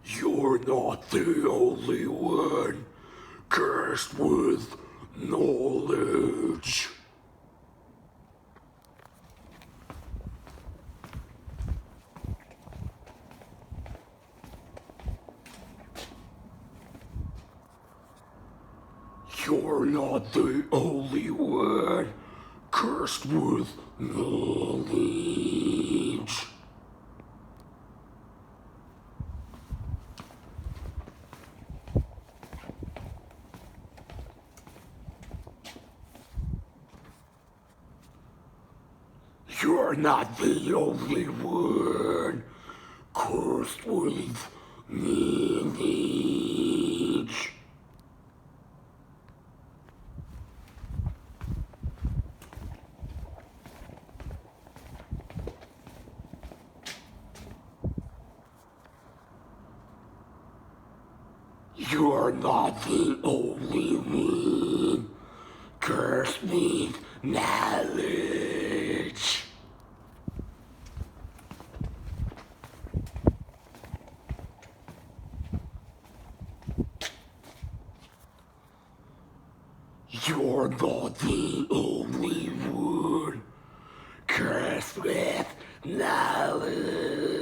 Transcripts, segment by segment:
You're not the only one cursed with knowledge. You're not the only one cursed with knowledge. You're not the only one cursed with knowledge. You're not the only one cursed with knowledge. You're not the only one cursed with knowledge. You're not the only one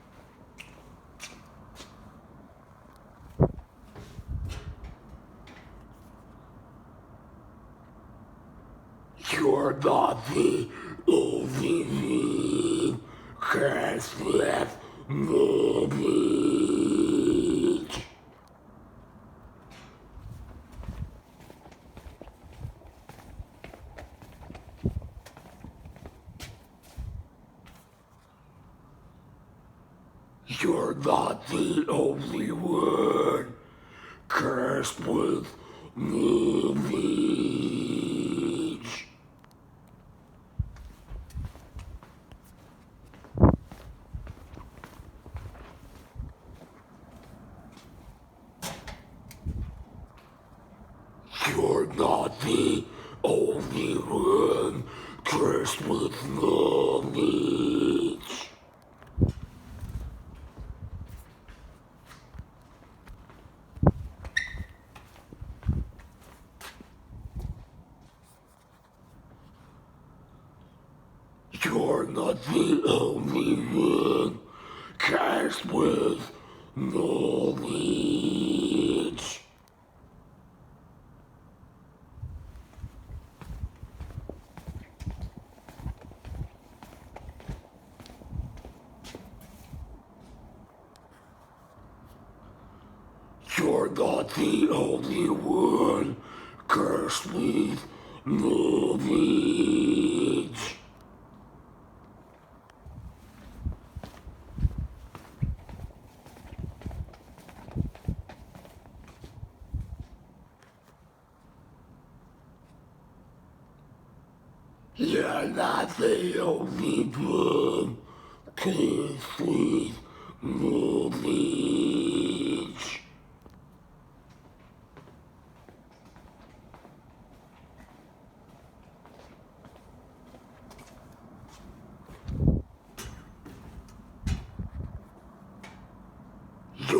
cursed with knowledge. You're not the only one cursed with knowledge. You're not the only one cursed with knowledge. You're not the only one cursed with knowledge. You're not the only one cursed with knowledge. You're not the only one cursed with knowledge.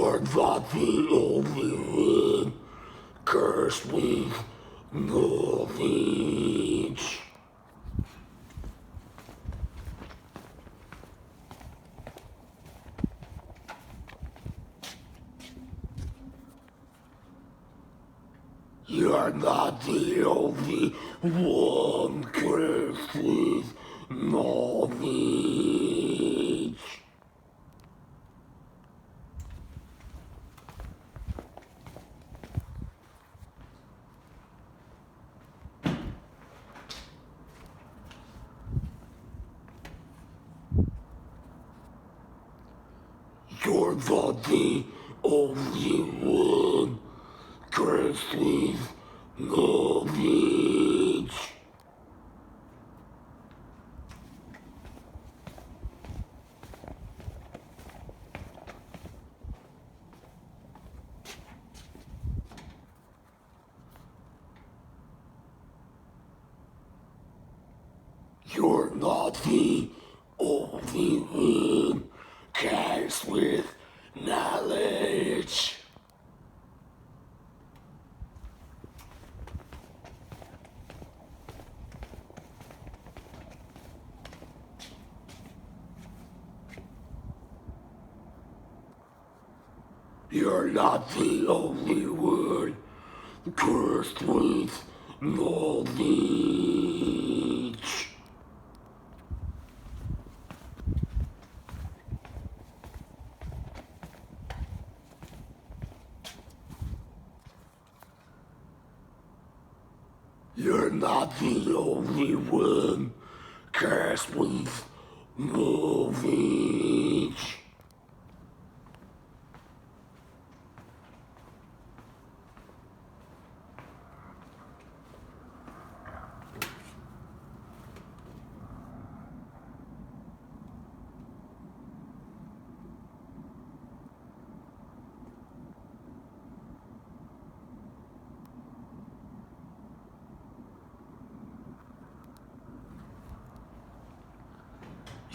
You're not the only one cursed with knowledge. You're not the only one cursed with knowledge. You're not the only one cursed with knowledge. You're not the only one cast with knowledge. You're not the only one cursed with knowledge. You're not the only one cursed with knowledge.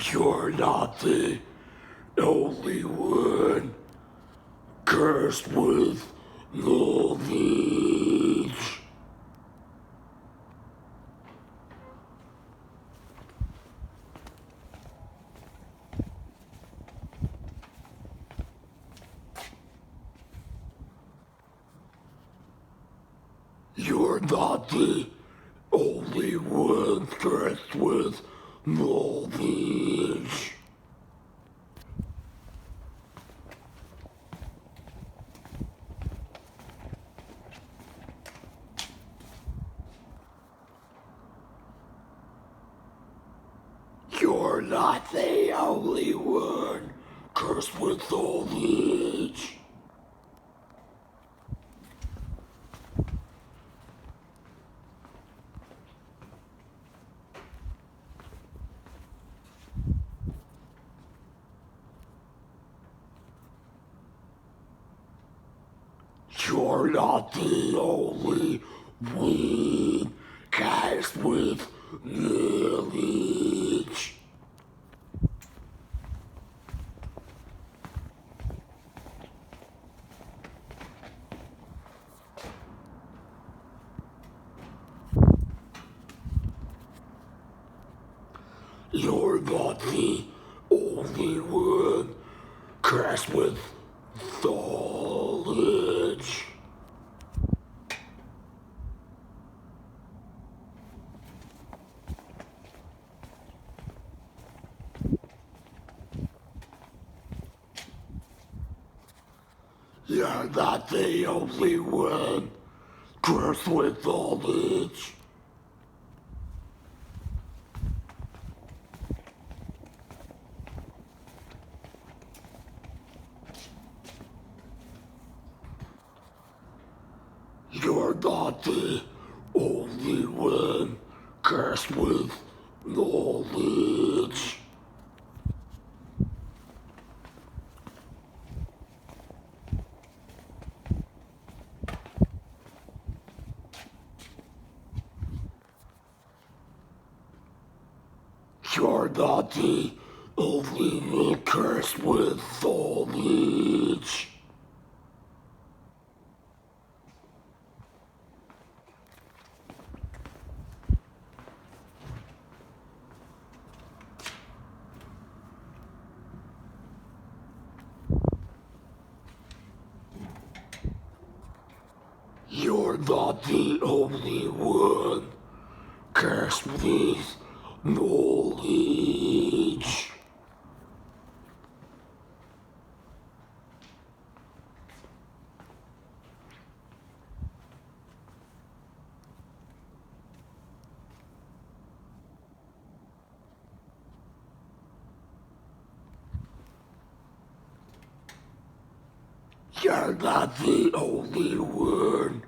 You're not the only one cursed with knowledge. You're not the only one cursed with knowledge. You're not the only one cursed with knowledge. You're not the only one cast with knowledge. You're not the only one cast with knowledge. You're not the only one cursed with knowledge. You're not the only one cursed with knowledge. You're not the only one cursed with knowledge. You're not the only one cursed with knowledge. You're not the only one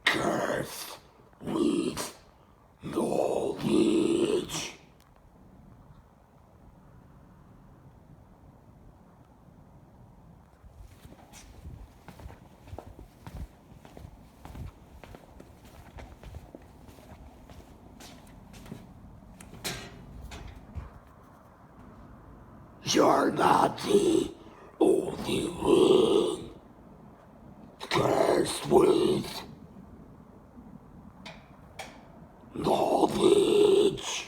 cursed with knowledge. You're not the only one cursed with knowledge.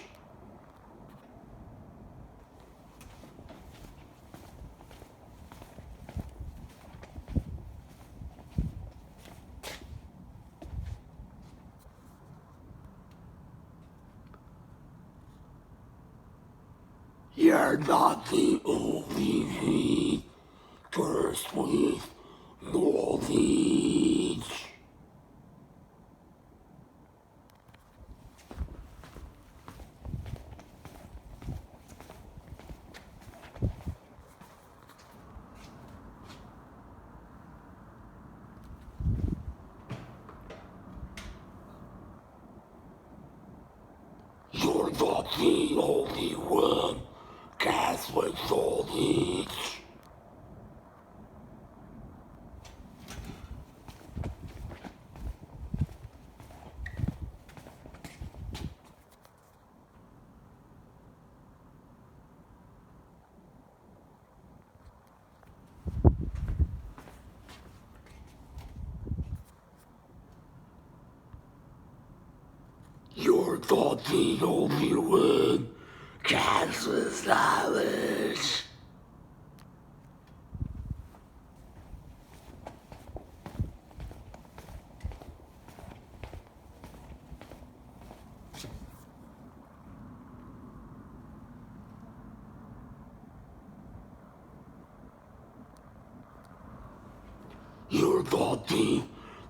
You're not the only one cursed with knowledge. You're not the only one cast with knowledge. You're not the only one cast with knowledge. You're not the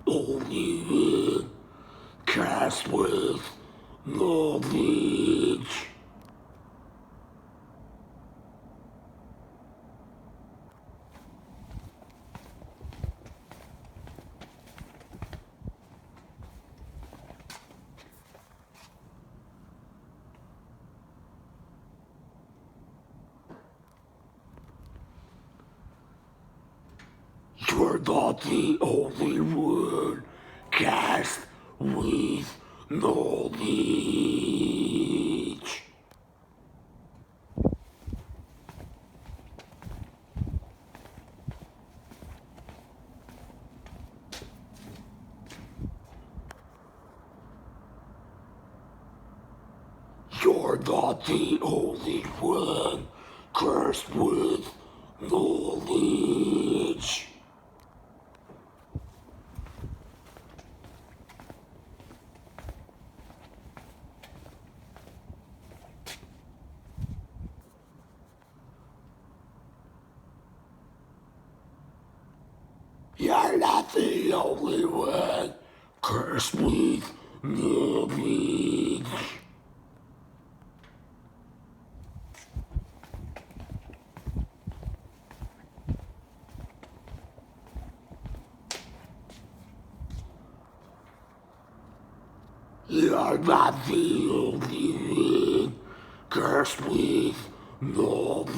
only one cast with knowledge. You're not the only one cast with knowledge. You're not the only one cursed with knowledge. You're not the only one cursed with knowledge. You're not the only one cursed with knowledge.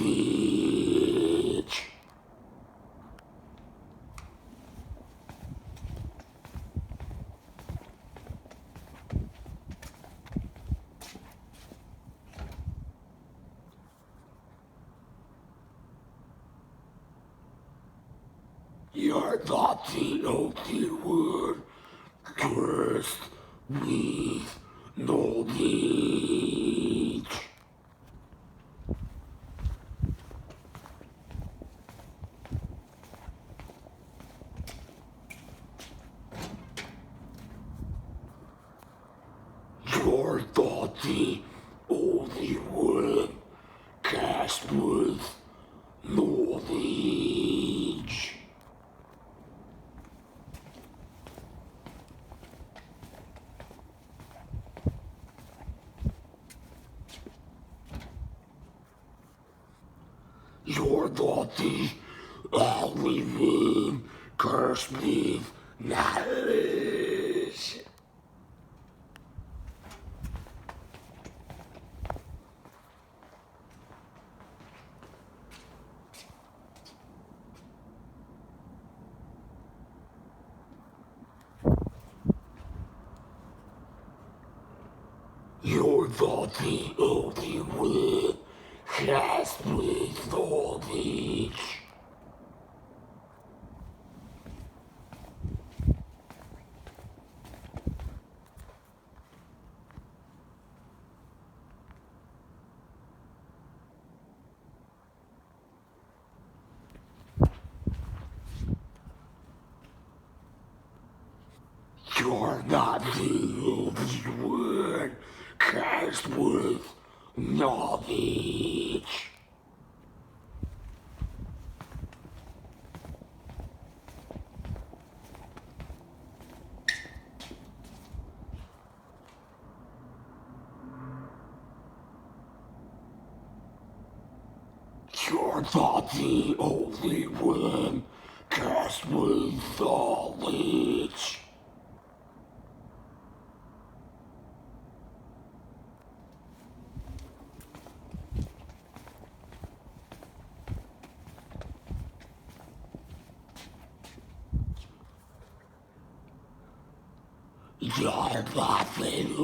You're not the only one cursed with knowledge. You're not the only one cast with knowledge. You're not the only one cursed with knowledge. You're not the only one cast with knowledge. You're not the only one cast with knowledge. You're not the only one cast with knowledge. You're not the